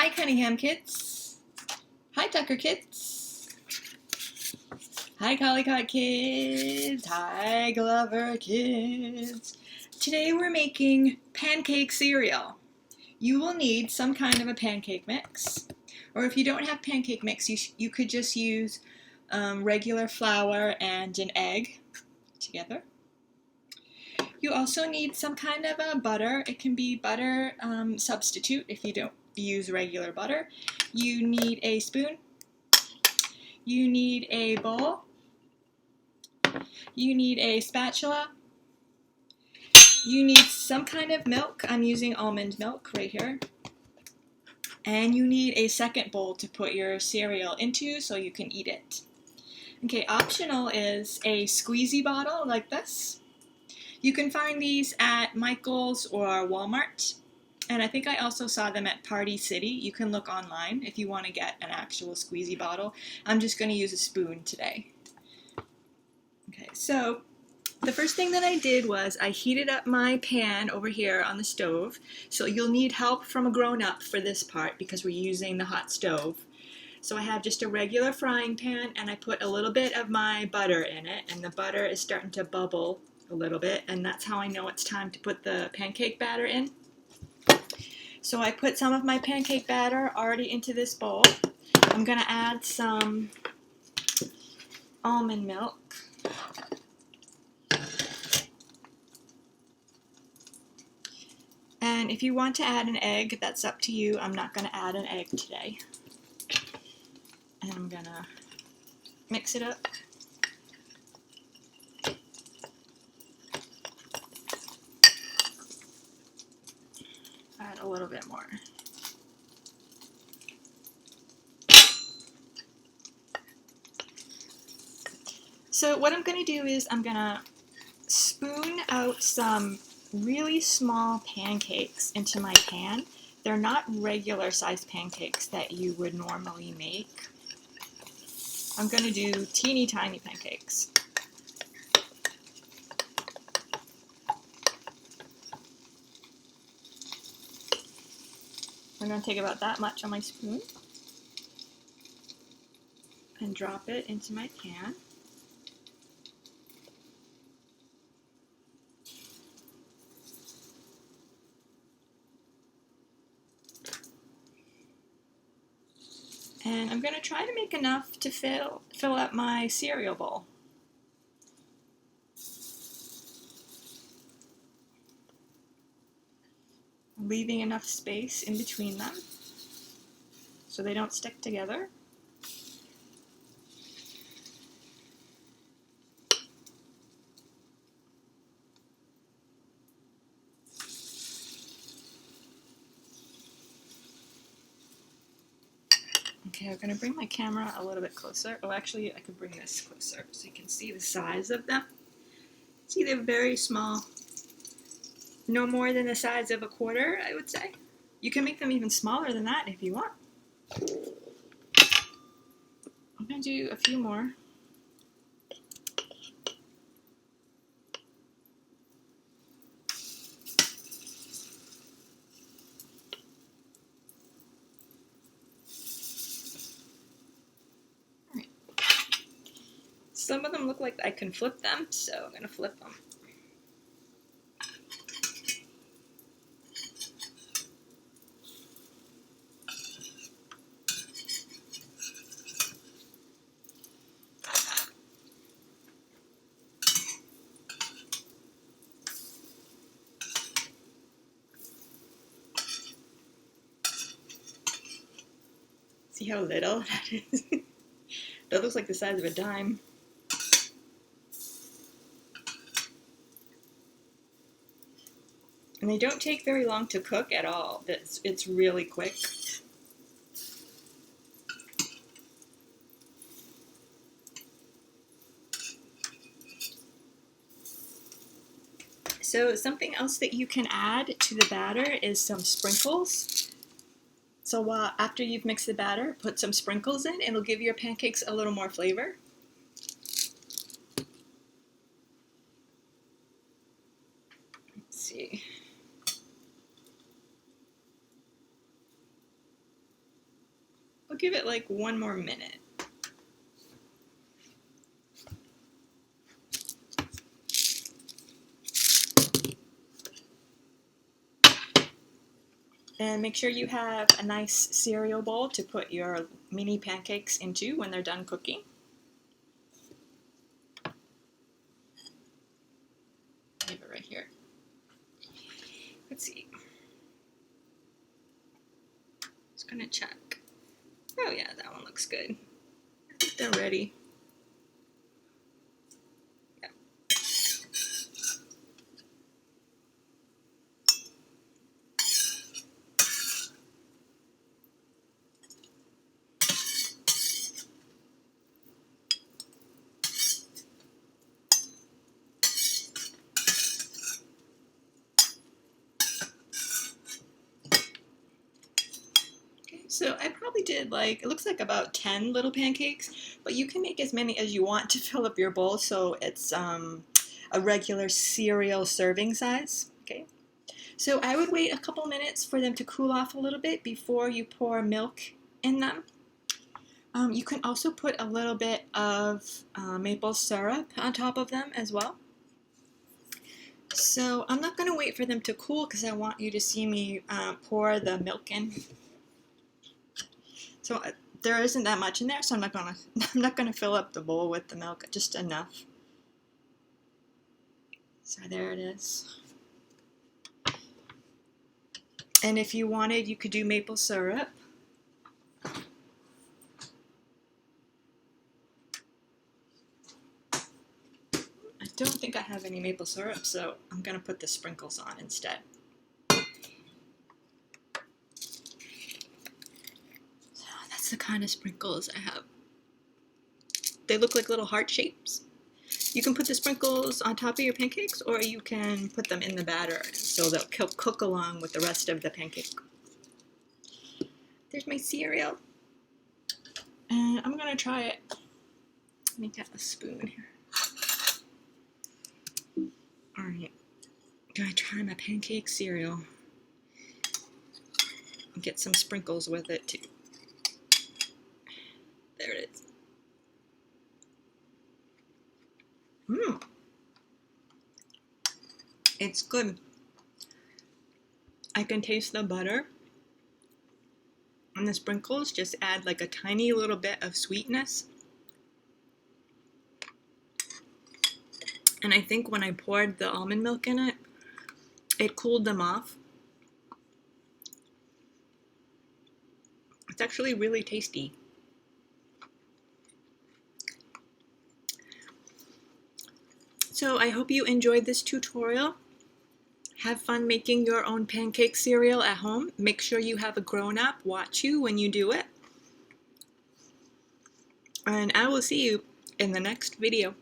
Hi Cunningham kids. Hi Tucker kids. Hi Collycott kids. Hi Glover kids. Today we're making pancake cereal. You will need some kind of a pancake mix. Or if you don't have pancake mix, you could just use regular flour and an egg together. You also need some kind of a butter. It can be butter substitute if you don't use regular butter. You need a spoon. You need a bowl. You need a spatula. You need some kind of milk. I'm using almond milk right here. And you need a second bowl to put your cereal into so you can eat it. Okay, optional is a squeezy bottle like this. You can find these at Michael's or Walmart. And I think I also saw them at Party City. You can look online if you want to get an actual squeezy bottle. I'm just going to use a spoon today. Okay, so the first thing that I did was I heated up my pan over here on the stove. So you'll need help from a grown-up for this part because we're using the hot stove. So I have just a regular frying pan and I put a little bit of my butter in it, and the butter is starting to bubble a little bit, and that's how I know it's time to put the pancake batter in. So I put some of my pancake batter already into this bowl. I'm going to add some almond milk. And if you want to add an egg, that's up to you. I'm not going to add an egg today. And I'm going to mix it up. Add a little bit more. So what I'm going to do is I'm going to spoon out some really small pancakes into my pan. They're not regular sized pancakes that you would normally make. I'm going to do teeny tiny pancakes. I'm going to take about that much on my spoon and drop it into my pan. And I'm going to try to make enough to fill up my cereal bowl. Leaving enough space in between them so they don't stick together. Okay, I'm going to bring my camera a little bit closer. Oh, actually, I could bring this closer so you can see the size of them. See, they're very small. No more than the size of a quarter, I would say. You can make them even smaller than that if you want. I'm going to do a few more. All right. Some of them look like I can flip them, so I'm going to flip them. See how little that is? That looks like the size of a dime. And they don't take very long to cook at all. It's really quick. So something else that you can add to the batter is some sprinkles. So after you've mixed the batter, put some sprinkles in. It'll give your pancakes a little more flavor. Let's see. I'll give it like 1 more minute. And make sure you have a nice cereal bowl to put your mini pancakes into when they're done cooking. Leave it right here. Let's see. Just gonna check. Oh yeah, that one looks good. I think they're ready. Yeah. So I probably did like, it looks like about 10 little pancakes, but you can make as many as you want to fill up your bowl, so it's a regular cereal serving size. Okay. So I would wait a couple minutes for them to cool off a little bit before you pour milk in them. You can also put a little bit of maple syrup on top of them as well. So I'm not going to wait for them to cool because I want you to see me pour the milk in. So there isn't that much in there, so I'm not gonna fill up the bowl with the milk, just enough. So there it is. And if you wanted, you could do maple syrup. I don't think I have any maple syrup, so I'm gonna put the sprinkles on instead. That's the kind of sprinkles I have. They look like little heart shapes. You can put the sprinkles on top of your pancakes, or you can put them in the batter so they'll cook along with the rest of the pancake. There's my cereal. And I'm gonna try it. Let me get a spoon here. Alright, gonna try my pancake cereal. Get some sprinkles with it too. There it is. It's good. I can taste the butter, and the sprinkles just add like a tiny little bit of sweetness. And I think when I poured the almond milk in it, it cooled them off. It's actually really tasty. So I hope you enjoyed this tutorial. Have fun making your own pancake cereal at home. Make sure you have a grown-up watch you when you do it. And I will see you in the next video.